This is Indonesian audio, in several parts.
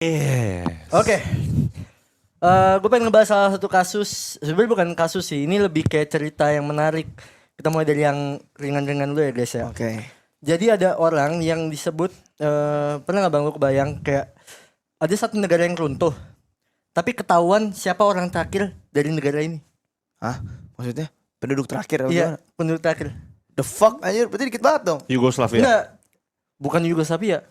Yes. Oke. Gue pengen ngebahas salah satu kasus. Sebenarnya bukan kasus sih. Ini lebih kayak cerita yang menarik. Kita mulai dari yang ringan-ringan dulu ya guys ya. Oke. Jadi ada orang yang disebut pernah nggak bang lu kebayang kayak ada satu negara yang runtuh, tapi ketahuan siapa orang terakhir dari negara ini. Hah? Maksudnya penduduk terakhir apa Iya, gimana? penduduk terakhir. The fuck anjir, berarti dikit banget dong. Yugoslavia. Enggak, bukan Yugoslavia.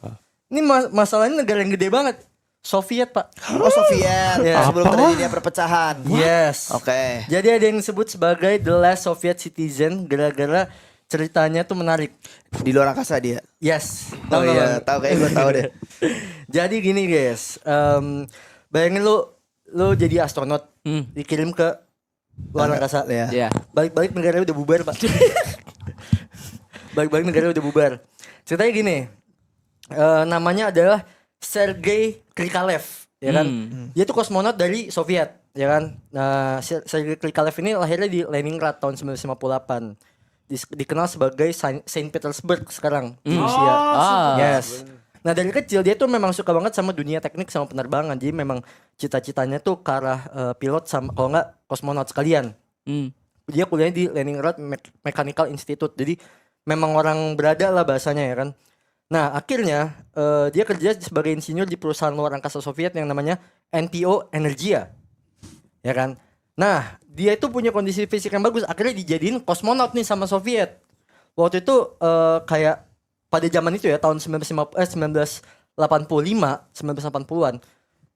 Ini masalahnya negara yang gede banget. Soviet pak. Oh Soviet, Iya. sebelum terjadinya perpecahan. Yes. Oke. Jadi ada yang disebut sebagai the last Soviet citizen gara-gara ceritanya tuh menarik. Di luar angkasa dia. Yes. Oh nggak, iya, Bang? tahu kayak gue tahu deh. Jadi gini guys, bayangin lu jadi astronot, dikirim ke luar angkasa. Iya. Iya. Balik-balik negara udah bubar pak. Balik-balik negara udah bubar. Ceritanya gini, namanya adalah Sergei Krikalev, ya kan? Dia tuh kosmonot dari Soviet, ya kan? Nah, Sergei Krikalev ini lahirnya di Leningrad tahun 1958. Dikenal sebagai Saint Petersburg sekarang di Rusia. Yes. Nah dari kecil dia tuh memang suka banget sama dunia teknik sama penerbangan. Jadi memang cita-citanya tuh ke arah pilot sama kalau nggak kosmonot sekalian. Dia kuliahnya di Leningrad Mechanical Institute. Jadi memang orang berada lah bahasanya ya kan. Nah akhirnya dia kerja sebagai insinyur di perusahaan luar angkasa Soviet yang namanya NTO Energia. Ya kan. Nah dia itu punya kondisi fisik yang bagus. Akhirnya dijadiin kosmonot nih sama Soviet. Waktu itu kayak pada zaman itu ya tahun 1980-an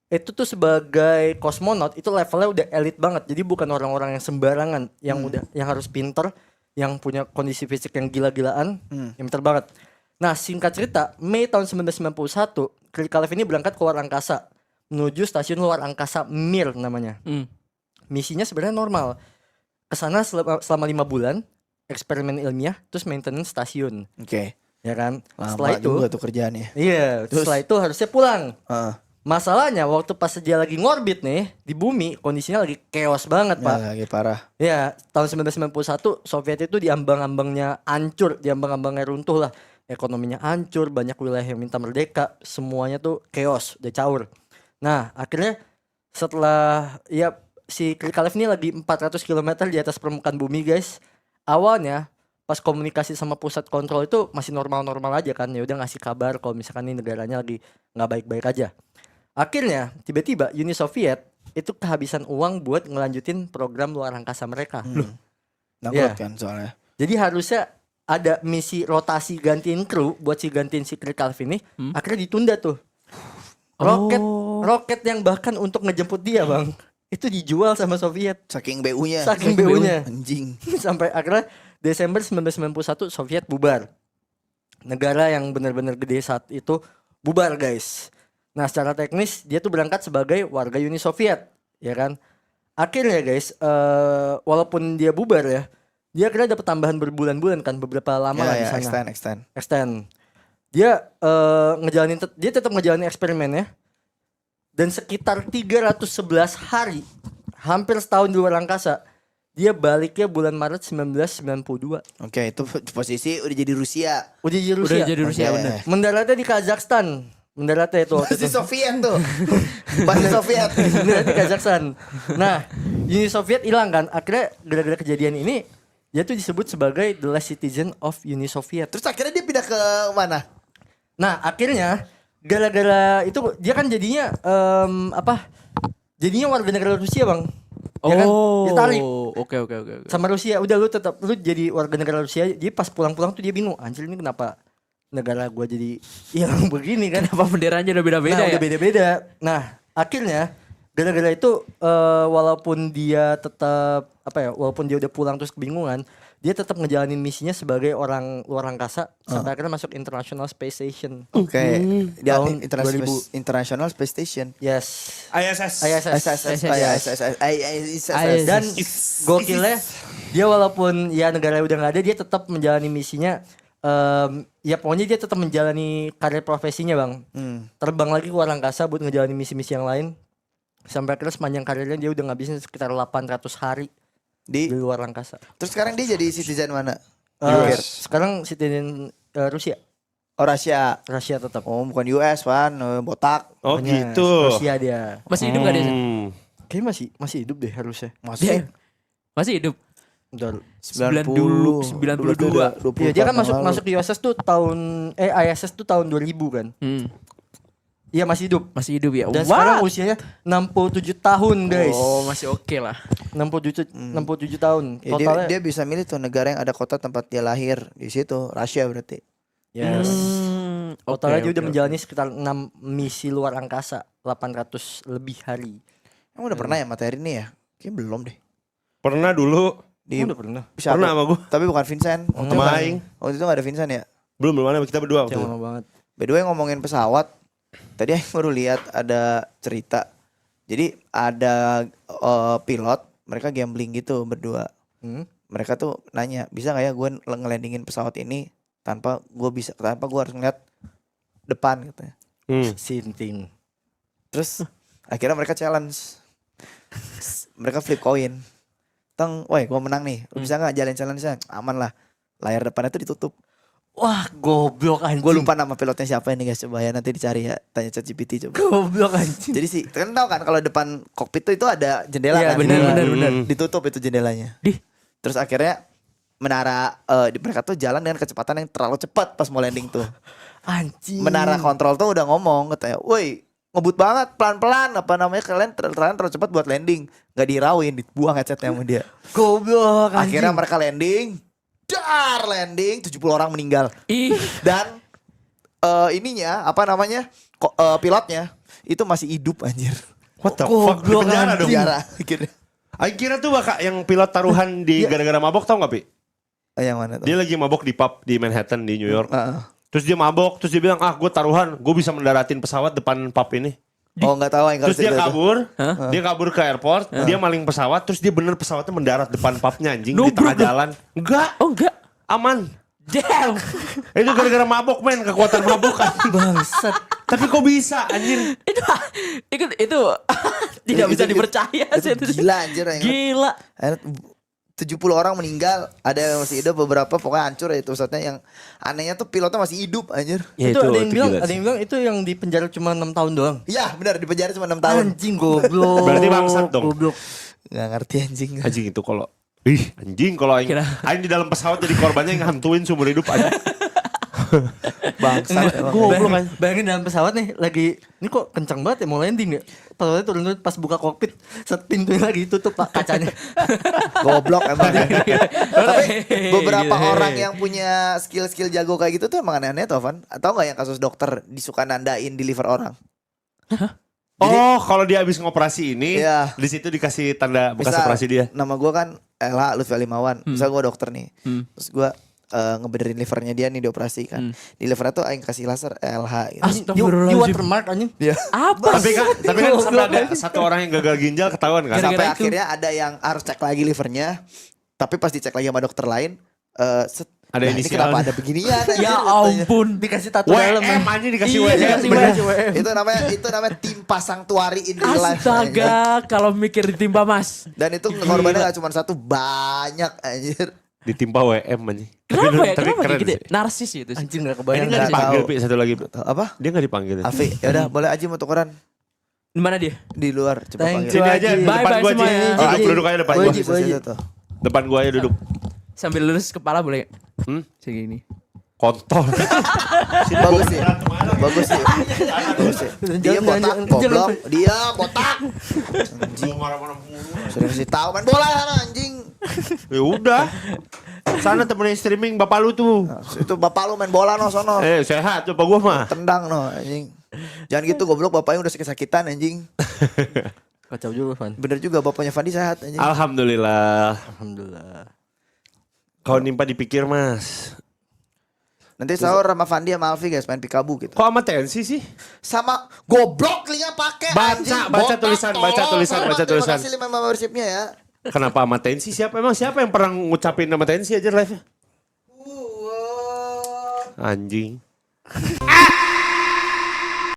itu tuh sebagai kosmonot itu levelnya udah elit banget. Jadi bukan orang-orang yang sembarangan yang harus pinter, yang punya kondisi fisik yang gila-gilaan, yang pinter banget. Nah, singkat cerita, Mei tahun 1991, Krikalev ini berangkat ke luar angkasa menuju stasiun luar angkasa Mir namanya. Misinya sebenarnya normal. Kesana selama 5 bulan, eksperimen ilmiah, terus maintenance stasiun. Oke. Ya kan? Lama Setelah itu juga tuh kerjaannya. iya, Terus? setelah itu harusnya pulang. Heeh. Masalahnya waktu pas dia lagi ngorbit nih di bumi, kondisinya lagi chaos banget, Pak. Ya, lagi parah. Ya, tahun 1991 Soviet itu diambang-ambangnya hancur, diambang-ambangnya runtuh lah. Ekonominya hancur, banyak wilayah yang minta merdeka, semuanya tuh chaos, udah caur. Nah, akhirnya setelah ya si Krikalev ini lagi 400 km di atas permukaan bumi, guys. Awalnya pas komunikasi sama pusat kontrol itu masih normal-normal aja kan. Ya udah ngasih kabar kalau misalkan ini negaranya lagi nggak baik-baik aja. Akhirnya tiba-tiba Uni Soviet itu kehabisan uang buat ngelanjutin program luar angkasa mereka. Bangkrut Iya. kan soalnya. Jadi harusnya ada misi rotasi gantiin kru buat gantiin si Krikalev ini, akhirnya ditunda tuh. Roket yang bahkan untuk ngejemput dia, Bang, itu dijual sama Soviet. Saking BU-nya. Saking BU-nya. Anjing. Sampai akhirnya Desember 1991 Soviet bubar. Negara yang benar-benar gede saat itu bubar, guys. Nah, secara teknis dia tuh berangkat sebagai warga Uni Soviet, ya kan? Akhirnya, guys, walaupun dia bubar ya, dia akhirnya dapat tambahan berbulan-bulan kan, beberapa lama lah di Ya, sana. extend. Dia dia tetap ngejalanin eksperimennya. Dan sekitar 311 hari, hampir setahun di luar angkasa, dia baliknya bulan Maret 1992. Oke, itu posisi udah jadi Rusia. Udah jadi Rusia. Udah jadi Rusia Oke. bener. Mendaratnya di Kazakhstan. Mendaratnya itu waktu Masih itu. Soviet tuh. Masih Soviet. Mendarat di Kazakhstan. Nah, Uni Soviet hilang kan. Akhirnya gara-gara kejadian ini, dia tuh disebut sebagai the last citizen of Uni Soviet. Terus akhirnya dia pindah ke mana? Nah, akhirnya gara-gara itu dia kan jadinya jadinya warga negara Rusia, Bang. Ya kan? Ditarik Oke. sama Rusia. Udah lu jadi warga negara Rusia. Jadi pas pulang-pulang tuh dia bingung, anjir ini kenapa negara gua jadi hilang begini kan? Kenapa benderanya udah beda-beda Nah, ya? udah beda-beda. Nah, akhirnya gara-gara itu walaupun dia tetap walaupun dia udah pulang terus kebingungan, dia tetap ngejalanin misinya sebagai orang luar angkasa sampai akhirnya masuk International Space Station. Oke. Dia Tahun 2000. International Space Station. Yes. ISS. Dan gokilnya dia walaupun ya negara udah nggak ada, dia tetap menjalani misinya. Ya pokoknya dia tetap menjalani karir profesinya, Bang. Terbang lagi ke luar angkasa buat ngejalanin misi-misi yang lain. Sampai akhirnya sepanjang karirnya dia udah ngabisin sekitar 800 hari di luar angkasa. Terus sekarang dia jadi citizen mana? Sekarang citizen Rusia. Oh Rusia. Rusia tetap. Oh bukan US Van, botak. Oh Pokoknya gitu. Rusia dia. Masih hidup gak dia? Kayaknya masih hidup deh harusnya. Masih Masih hidup. Bentar. 90, 92. Iya dia kan masuk di ISS tuh ISS tuh tahun 2000 kan. Iya masih hidup. Masih hidup ya. Dan sekarang usianya 67 tahun guys. Oh masih oke lah. 67 tahun. Ya, Totalnya. dia bisa milih tuh negara yang ada kota tempat dia lahir di situ, Rusia berarti. Yes. Totalnya dia Oke, udah oke, menjalani sekitar 6 misi luar angkasa, 800 lebih hari. Emang udah pernah ya materi ini ya? Kayaknya belum deh. Pernah dulu. Di Udah pernah. bisa Pernah sama gue. tapi bukan Vincent. Sama Aing. Waktu itu gak ada Vincent ya? Belum ada kita berdua waktu itu. Lama banget. By the way ngomongin pesawat, tadi Aing baru lihat ada cerita. Jadi ada pilot, mereka gambling gitu berdua. Mereka tuh nanya, bisa gak ya gue ngelandingin pesawat ini tanpa gue harus ngeliat depan katanya. Sinting. Terus akhirnya mereka challenge. Mereka flip coin. Woi gue menang nih. Lu bisa gak jalan challenge-nya? Aman lah. Layar depannya tuh ditutup. Wah goblok anjing. Gue lupa nama pilotnya siapa ini guys. Coba ya nanti dicari ya. Tanya ChatGPT coba. Goblok anjing. Jadi sih kan tau kan kalau depan kokpit tuh itu ada jendela Iya, kan. benar. Ditutup itu jendelanya. Terus akhirnya menara mereka tuh jalan dengan kecepatan yang terlalu cepat pas mau landing tuh. Anjing. Menara kontrol tuh udah ngomong katanya, woi ngebut banget pelan-pelan apa namanya kalian terlalu cepat buat landing. Gak dirawin, dibuang headsetnya sama dia. Goblok anjing. Akhirnya mereka landing 70 orang meninggal. Dan ininya apa namanya pilotnya itu masih hidup anjir. What the fuck? Di penjara dong. Penjara akhirnya. Aing kira tuh bakal yang pilot taruhan di gara-gara mabok tau gak Pi? Yang mana tuh? Dia lagi mabok di pub di Manhattan di New York. Heeh. Terus dia mabok, terus dia bilang, gue taruhan, gue bisa mendaratin pesawat depan pub ini. Oh nggak tahu yang Terus dia kabur ke airport, dia maling pesawat, terus dia bener pesawatnya mendarat depan pubnya anjing di tengah jalan. Enggak, Oh enggak. aman. Damn. Itu gara-gara mabok men, kekuatan mabok kan. Bangsat. Tapi kok bisa anjir? itu tidak bisa dipercaya sih Itu gila anjir. Gila. 70 orang meninggal, ada yang masih hidup, beberapa pokoknya hancur ya itu pesawatnya. Yang anehnya tuh pilotnya masih hidup anjir. Ya, itu gila ada sih. yang bilang itu yang di penjara cuma 6 tahun doang. Iya benar di penjara cuma 6 tahun. Anjing goblok. Berarti bangsat dong. Goblok. Nggak ngerti anjing. Anjing itu kalau kalau aing di dalam pesawat jadi korbannya yang hantuin seumur hidup aja. Bangsat. Goblok kan. Bayangin dalam pesawat nih lagi ini kok kencang banget ya mau landing ya. Pesawatnya turun pas buka kokpit set pintunya lagi tutup Pak kacanya. Goblok emang. Tapi beberapa Gila. orang yang punya skill-skill jago kayak gitu tuh emang aneh-aneh tuh Van. Atau nggak yang kasus dokter disuka nandain di liver orang? Oh, kalau dia habis ngoperasi ini, Iya. di situ dikasih tanda bekas Misal, operasi dia. Nama gue kan LH Lutfi Alimawan. Misal gue dokter nih. Terus gue ngebenerin livernya dia nih dioperasi kan. Di livernya tuh aing kasih laser LH gitu. You watermark anjing. Dia Apa? Tapi kan sampai ada satu orang yang gagal ginjal ketahuan kan. Gara-gara sampai itu. akhirnya ada yang harus cek lagi livernya. Tapi pas dicek lagi sama dokter lain, Ada ini inisialnya. kenapa ada beginian? anjir?" Ya Katanya. ampun. Dikasih tato dalam. WM aja dikasih Iya, WM. dikasih bener. WM. Itu namanya tim pasang tuari in real life. anjir. Astaga, kalau mikir ditimpa Mas. Dan itu korbannya gak cuma satu, banyak anjir. Ditimpa WM aja. Kenapa ya? Tapi Kenapa keren kayak gitu? sih. Narsis gitu sih. Anjing gak Ini kebayang. gak Nggak dipanggil tahu. Pi satu lagi. Apa? Dia gak dipanggil. Afi, yaudah boleh aja mau tukeran Di mana dia? di luar. Coba Thank panggil. Sini aja Bye, depan bye gua aja. semuanya. Duduk, duduk aja depan Gua gua. aja. Bisa situ tuh. Depan gua aja duduk. Sambil lurus kepala boleh gak? Hmm? Segini. Kontol. Bagus sih. Bagus sih. Bagus sih. Dia botak, goblok. Dia botak. Anjing. Sering sih tahu main bola sana anjing. Ya udah. Sana temenin streaming bapak lu tuh. Nah, itu bapak lu main bola no sono. Sehat coba gua mah. Tendang no anjing. Jangan gitu goblok, bapaknya udah sakit-sakitan anjing. Kacau juga Van. Bener juga bapaknya Fandi sehat anjing. Alhamdulillah. Alhamdulillah. Kau nimpa dipikir mas. Nanti sahur sama Fandi sama Alfi guys main pikabu gitu. Kok sama tensi sih? Sama goblok linknya pakai Baca, anjing. baca Botak, tulisan, baca tolong. tulisan, baca tulisan. Terima kasih 5 membershipnya ya. Kenapa sama tensi? Siapa yang pernah ngucapin nama tensi aja live-nya? Anjing.